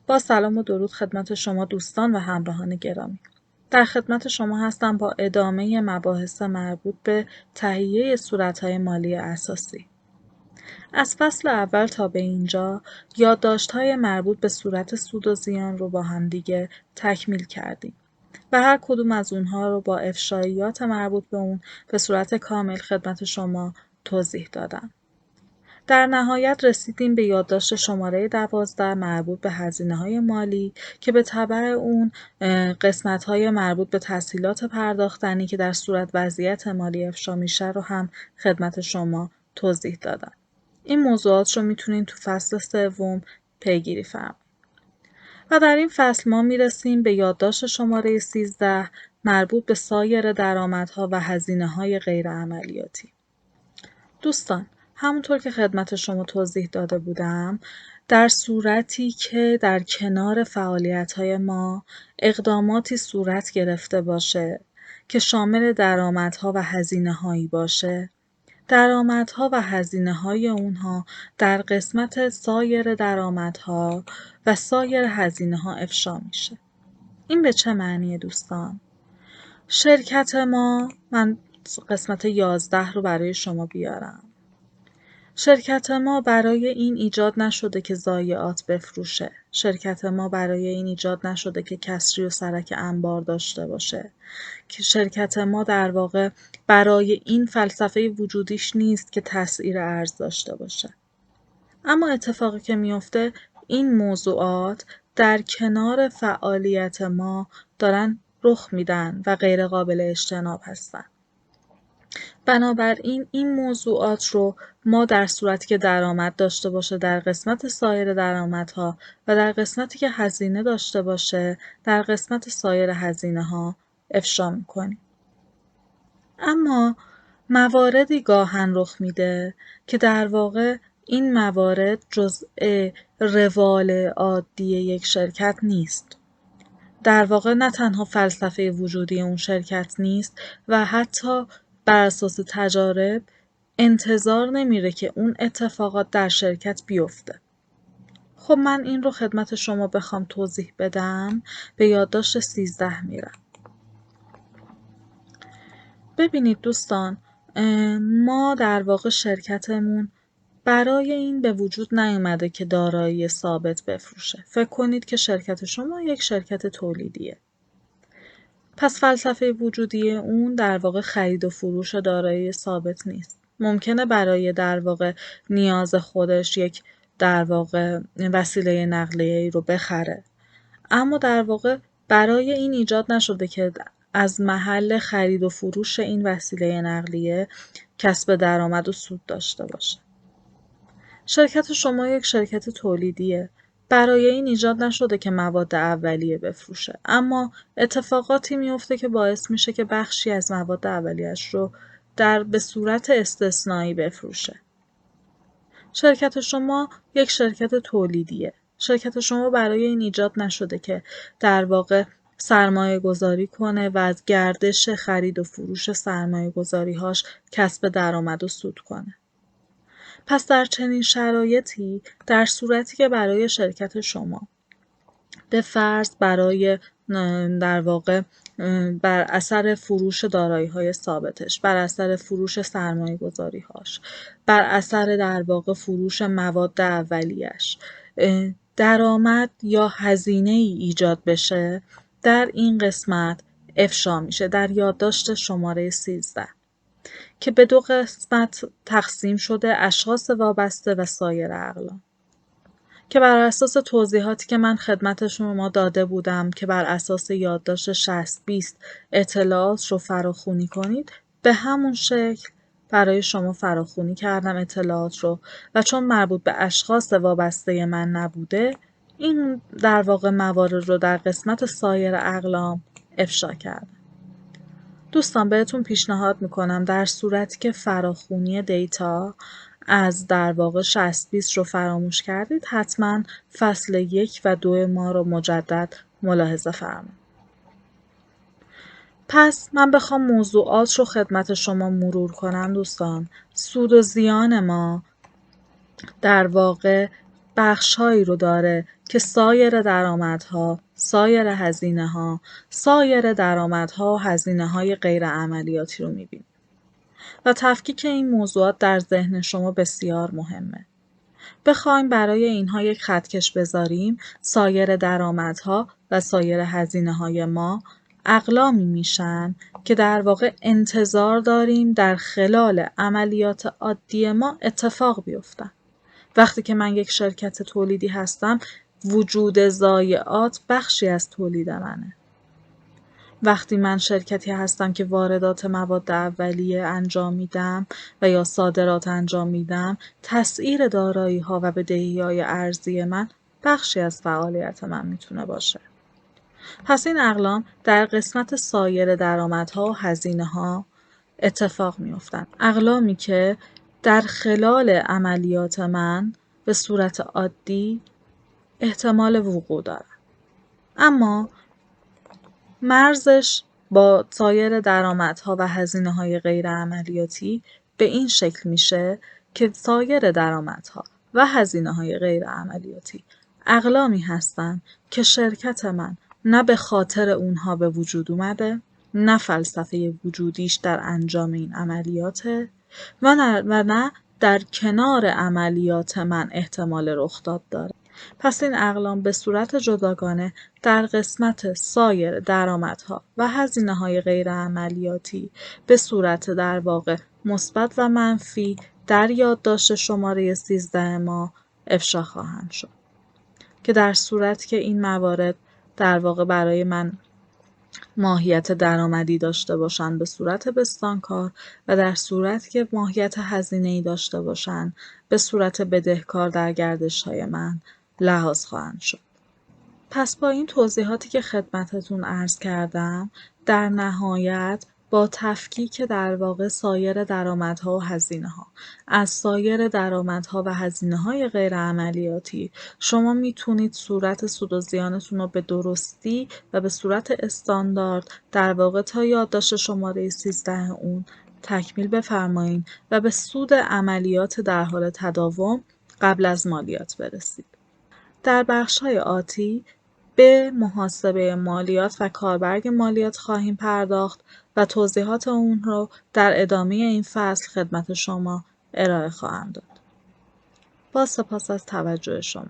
با سلام و درود خدمت شما دوستان و همراهان گرامی. در خدمت شما هستم با ادامه مباحث مربوط به تهیه صورت‌های مالی اساسی. از فصل اول تا به اینجا یادداشت‌های مربوط به صورت سود و زیان رو با هم دیگه تکمیل کردیم و هر کدوم از اونها رو با افشاییات مربوط به اون به صورت کامل خدمت شما توضیح دادم. در نهایت رسیدیم به یادداشت شماره 12 مربوط به هزینه‌های مالی که به تبع اون قسمت‌های مربوط به تسهیلات پرداختنی که در صورت وضعیت مالی افشا میشه رو هم خدمت شما توضیح دادم. این موضوعات رو میتونین تو فصل سوم پیگیری فرمایید. و در این فصل ما میرسیم به یادداشت شماره 13 مربوط به سایر درآمدها و هزینه‌های غیر عملیاتی. دوستان، همونطور که خدمت شما توضیح داده بودم، در صورتی که در کنار فعالیت‌های ما اقداماتی صورت گرفته باشه که شامل درآمدها و هزینه‌هایی باشه، درآمدها و هزینه‌های اونها در قسمت سایر درآمدها و سایر هزینه‌ها افشا میشه. این به چه معنیه دوستان؟ شرکت ما، من قسمت 11 رو برای شما بیارم. شرکت ما برای این ایجاد نشده که ضایعات بفروشه. شرکت ما برای این ایجاد نشده که کسری و سرک انبار داشته باشه. که شرکت ما در واقع برای این فلسفه وجودیش نیست که تسعیر ارز داشته باشه. اما اتفاقی که میفته این موضوعات در کنار فعالیت ما دارن رخ میدن و غیر قابل اجتناب هستن. بنابراین این موضوعات رو ما در صورتی که درآمد داشته باشه در قسمت سایر درآمدها و در قسمتی که هزینه داشته باشه در قسمت سایر هزینه‌ها افشا می‌کنیم. اما مواردی گاهن رخ میده که در واقع این موارد جزء روال عادی یک شرکت نیست. در واقع نه تنها فلسفه وجودی اون شرکت نیست و حتی بر اساس تجارب انتظار نمیره که اون اتفاقات در شرکت بیفته. خب من این رو خدمت شما بخوام توضیح بدم به یادداشت 13 میرم. ببینید دوستان، ما در واقع شرکتمون برای این به وجود نیومده که دارایی ثابت بفروشه. فکر کنید که شرکت شما یک شرکت تولیدیه. پس فلسفه وجودی اون در واقع خرید و فروش دارایی ثابت نیست. ممکنه برای در واقع نیاز خودش یک در واقع وسیله نقلیه‌ای رو بخره. اما در واقع برای این ایجاد نشده که از محل خرید و فروش این وسیله نقلیه کسب درآمد و سود داشته باشه. شرکت شما یک شرکت تولیدیه. برای این ایجاد نشده که مواد اولیه بفروشه، اما اتفاقاتی میفته که باعث میشه که بخشی از مواد اولیه‌اش رو به صورت استثنایی بفروشه. شرکت شما یک شرکت تولیدیه. شرکت شما برای این ایجاد نشده که در واقع سرمایه گذاری کنه و از گردش خرید و فروش سرمایه گذاری هاش کسب درآمد و سود کنه. پس در چنین شرایطی در صورتی که برای شرکت شما به فرض برای در واقع بر اثر فروش دارایی‌های ثابتش، بر اثر فروش سرمایه‌گذاری‌هاش، بر اثر در واقع فروش مواد اولیه‌اش درآمد یا هزینه‌ای ایجاد بشه، در این قسمت افشا میشه در یادداشت شماره 13 که به 2 قسمت تقسیم شده: اشخاص وابسته و سایر اقلام، که بر اساس توضیحاتی که من خدمت شما داده بودم که بر اساس یادداشت 60-20 اطلاعات رو فراخوانی کنید، به همون شکل برای شما فراخوانی کردم اطلاعات رو و چون مربوط به اشخاص وابسته من نبوده، این در واقع موارد رو در قسمت سایر اقلام افشا کردم. دوستان، بهتون پیشنهاد میکنم در صورتی که فراخوانی دیتا از در واقع 60-20 رو فراموش کردید، حتما فصل 1 و 2 ما رو مجدد ملاحظه فرمایید. پس من بخوام موضوعات رو خدمت شما مرور کنم دوستان، سود و زیان ما در واقع بخش‌هایی رو داره که سایر درآمدها، سایر هزینه‌ها، سایر درآمدها و هزینه‌های غیر عملیاتی رو می‌بینیم. و تفکیک این موضوعات در ذهن شما بسیار مهمه. بخوایم برای اینها یک خطکش بذاریم، سایر درآمدها و سایر هزینه‌های ما اقلامی میشن که در واقع انتظار داریم در خلال عملیات عادی ما اتفاق بیفتن. وقتی که من یک شرکت تولیدی هستم، وجود ضایعات بخشی از تولید منه. وقتی من شرکتی هستم که واردات مواد اولیه انجام میدم و یا صادرات انجام میدم، تسعیر دارایی‌ها و بدهی‌های ارزی من بخشی از فعالیت من میتونه باشه. پس این اقلام در قسمت سایر درآمدها و هزینه‌ها اتفاق میافتند. اقلامی که در خلال عملیات من به صورت عادی احتمال وقوع دارن. اما مرزش با سایر درآمدها و هزینه‌های غیر عملیاتی به این شکل میشه که سایر درآمدها و هزینه‌های غیر عملیاتی اقلامی هستن که شرکت من نه به خاطر اونها به وجود اومده، نه فلسفه وجودیش در انجام این عملیاته و نه در کنار عملیات من احتمال رخ داد داره. پس این اقلام به صورت جداگانه در قسمت سایر درآمدها و هزینه‌های غیر عملیاتی به صورت در واقع مثبت و منفی در یادداشت شماره 13 ما افشا خواهند شد که در صورتی که این موارد در واقع برای من ماهیت درآمدی داشته باشند به صورت بستانکار و در صورتی که ماهیت هزینه‌ای داشته باشند به صورت بدهکار در گردش‌های من لحاظ خواهند شد. پس با این توضیحاتی که خدمتتون عرض کردم، در نهایت با تفکیک در واقع سایر درآمدها و هزینه‌ها از سایر درآمدها و هزینه‌های غیر عملیاتی شما میتونید صورت سود و زیانتون رو به درستی و به صورت استاندارد در واقع تا یادداشت شماره 13 اون تکمیل بفرمایید و به سود عملیات در حال تداوم قبل از مالیات برسید. در بخش‌های آتی به محاسبه مالیات و کاربرگ مالیات خواهیم پرداخت و توضیحات اون رو در ادامه این فصل خدمت شما ارائه خواهم داد. با سپاس از توجه شما.